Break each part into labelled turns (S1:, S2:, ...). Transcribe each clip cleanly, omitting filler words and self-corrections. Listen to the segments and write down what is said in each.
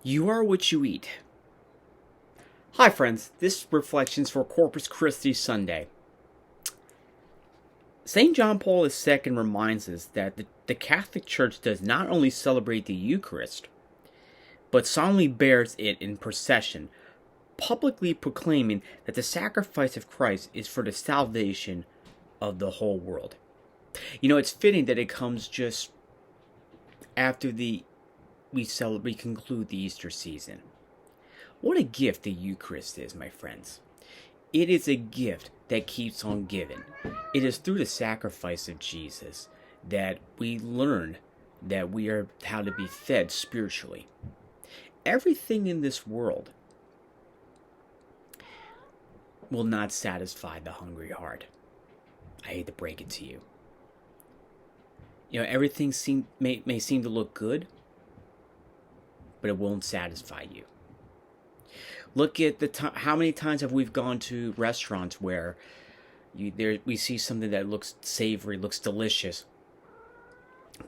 S1: You are what you eat. Hi, friends. This reflections for Corpus Christi Sunday. St. John Paul II reminds us that the Catholic Church does not only celebrate the Eucharist, but solemnly bears it in procession, publicly proclaiming that the sacrifice of Christ is for the salvation of the whole world. You know, it's fitting that it comes just after we conclude the Easter season. What a gift the Eucharist is, my friends. It is a gift that keeps on giving. It is through the sacrifice of Jesus that we learn that we are how to be fed spiritually. Everything in this world will not satisfy the hungry heart. I hate to break it to you. You know, everything may seem to look good, but it won't satisfy you. Look at how many times have we gone to restaurants where we see something that looks savory, looks delicious,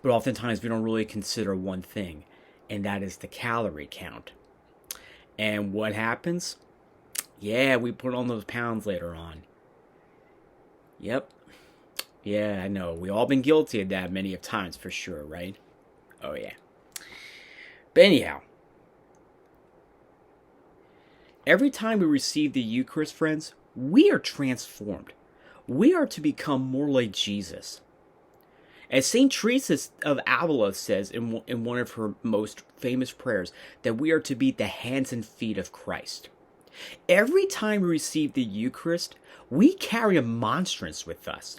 S1: but oftentimes we don't really consider one thing, and that is the calorie count. And what happens? Yeah, we put on those pounds later on. Yep. Yeah, I know. We've all been guilty of that many of times for sure, right? Oh, yeah. But anyhow, every time we receive the Eucharist, friends, we are transformed. We are to become more like Jesus. As St. Teresa of Avila says in one of her most famous prayers, that we are to be the hands and feet of Christ. Every time we receive the Eucharist, we carry a monstrance with us,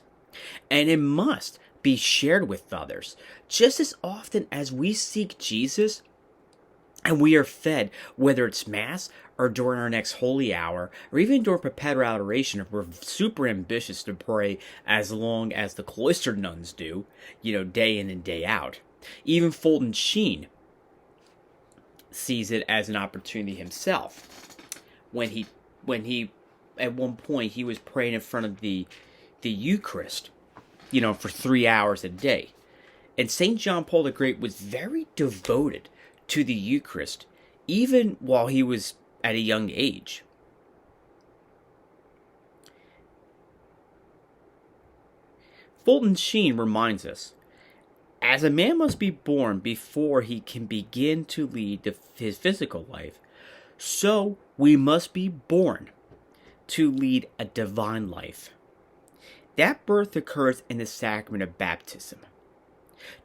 S1: and it must be shared with others. Just as often as we seek Jesus and we are fed, whether it's Mass or during our next holy hour, or even during perpetual adoration, if we're super ambitious to pray as long as the cloistered nuns do, day in and day out. Even Fulton Sheen sees it as an opportunity himself. When he at one point he was praying in front of the Eucharist, for 3 hours a day. And St. John Paul the Great was very devoted to the Eucharist, even while he was at a young age. Fulton Sheen reminds us, as a man must be born before he can begin to lead his physical life, so we must be born to lead a divine life. That birth occurs in the sacrament of baptism.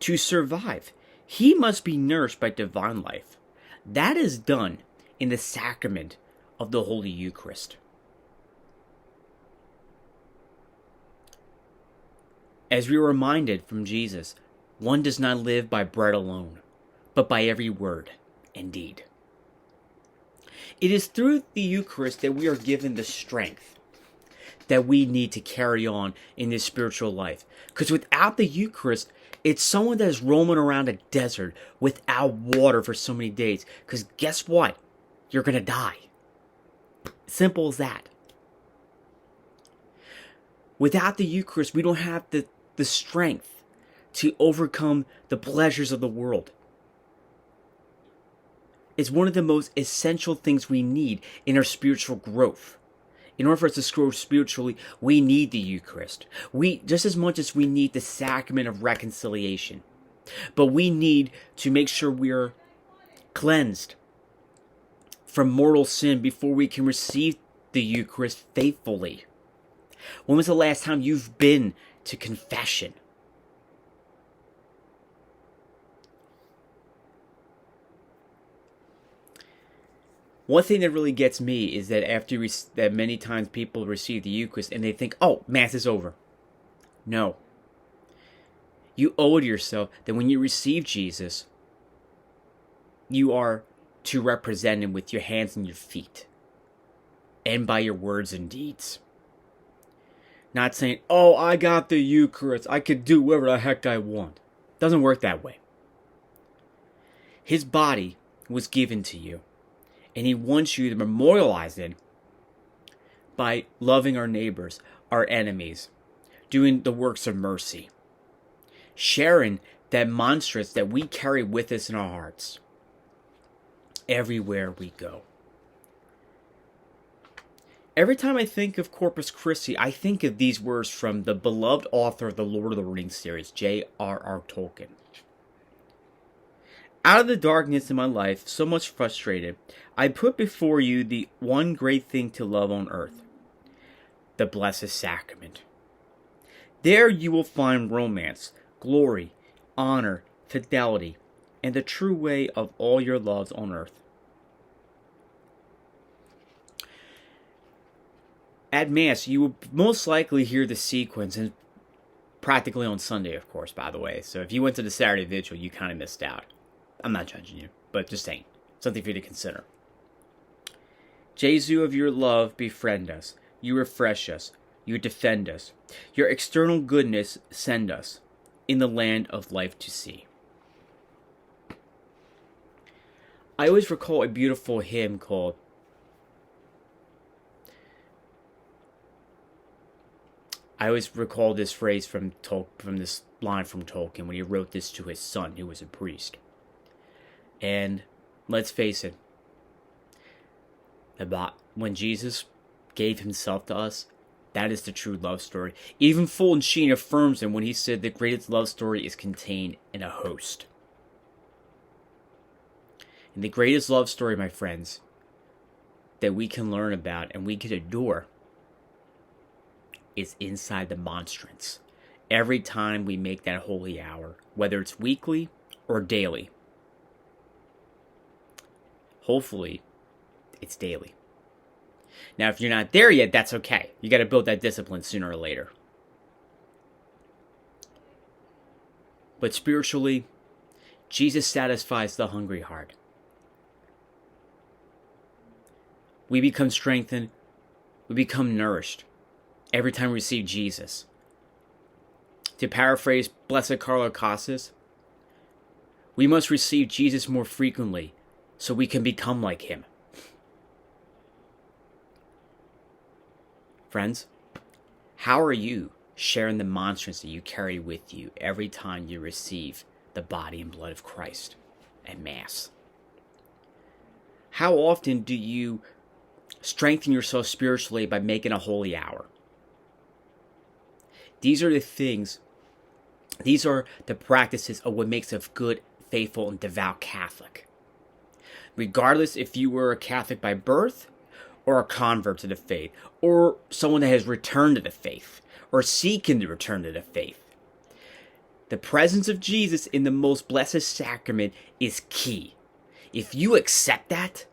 S1: To survive, he must be nourished by divine life. That is done in the sacrament of the Holy Eucharist. As we are reminded from Jesus, one does not live by bread alone, but by every word and deed. It is through the Eucharist that we are given the strength that we need to carry on in this spiritual life. Because without the Eucharist, it's someone that is roaming around a desert without water for so many days. Because guess what? You're going to die. Simple as that. Without the Eucharist, we don't have the strength to overcome the pleasures of the world. It's one of the most essential things we need in our spiritual growth. In order for us to grow spiritually, we need the Eucharist. Just as much as we need the sacrament of reconciliation. But we need to make sure we are cleansed from mortal sin before we can receive the Eucharist faithfully. When was the last time you've been to confession? One thing that really gets me is that that many times people receive the Eucharist and they think, oh, Mass is over. No. You owe it to yourself that when you receive Jesus, you are to represent Him with your hands and your feet, and by your words and deeds. Not saying, oh, I got the Eucharist, I could do whatever the heck I want. Doesn't work that way. His body was given to you, and He wants you to memorialize it by loving our neighbors, our enemies, doing the works of mercy, sharing that monstrance that we carry with us in our hearts. everywhere we go. Every time I think of Corpus Christi, I think of these words from the beloved author of the Lord of the Rings series, J.R.R. Tolkien. Out of the darkness in my life, so much frustrated, I put before you the one great thing to love on earth, the Blessed Sacrament. There you will find romance, glory, honor, fidelity, and the true way of all your loves on earth. At Mass, you will most likely hear the sequence, and practically on Sunday, of course, by the way. So if you went to the Saturday Vigil, you kind of missed out. I'm not judging you, but just saying. Something for you to consider. Jesu of your love, befriend us. You refresh us. You defend us. Your external goodness send us in the land of life to see. I always recall a beautiful hymn called I always recall this phrase from this line from Tolkien when he wrote this to his son, who was a priest. And let's face it, about when Jesus gave himself to us, that is the true love story. Even Fulton Sheen affirms him when he said the greatest love story is contained in a host. And the greatest love story, my friends, that we can learn about and we can adore is inside the monstrance. Every time we make that holy hour, whether it's weekly or daily. Hopefully, it's daily. Now, if you're not there yet, that's okay. You got to build that discipline sooner or later. But spiritually, Jesus satisfies the hungry heart. We become strengthened. We become nourished every time we receive Jesus. To paraphrase Blessed Carlo Casas, we must receive Jesus more frequently so we can become like him. Friends, how are you sharing the monstrance that you carry with you every time you receive the body and blood of Christ at Mass? How often do you strengthen yourself spiritually by making a holy hour? These are the things, these are the practices of what makes a good, faithful, and devout Catholic. Regardless if you were a Catholic by birth, or a convert to the faith, or someone that has returned to the faith, or seeking to return to the faith. The presence of Jesus in the most blessed sacrament is key. If you accept that,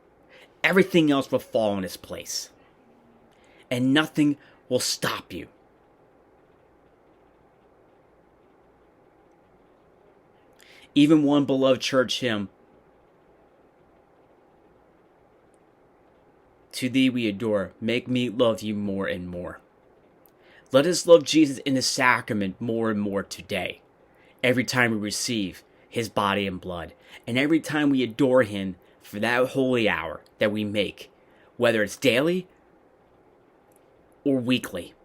S1: everything else will fall in its place. And nothing will stop you. Even one beloved church hymn, to thee we adore, make me love you more and more. Let us love Jesus in the sacrament more and more today, every time we receive his body and blood, and every time we adore him for that holy hour that we make, whether it's daily or weekly.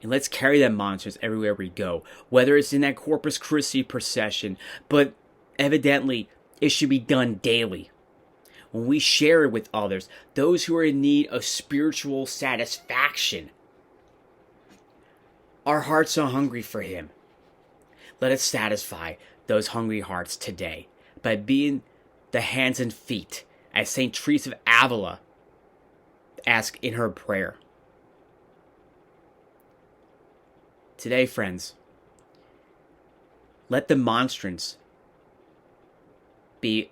S1: And let's carry that monstrance everywhere we go, whether it's in that Corpus Christi procession, but evidently it should be done daily. When we share it with others, those who are in need of spiritual satisfaction, our hearts are hungry for him. Let us satisfy those hungry hearts today by being the hands and feet, as St. Teresa of Avila asked in her prayer. Today, friends, let the monstrance be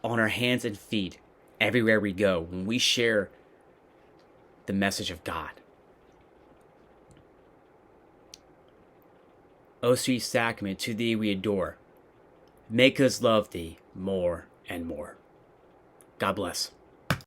S1: on our hands and feet everywhere we go when we share the message of God. O sweet sacrament, to thee we adore. Make us love thee more and more. God bless.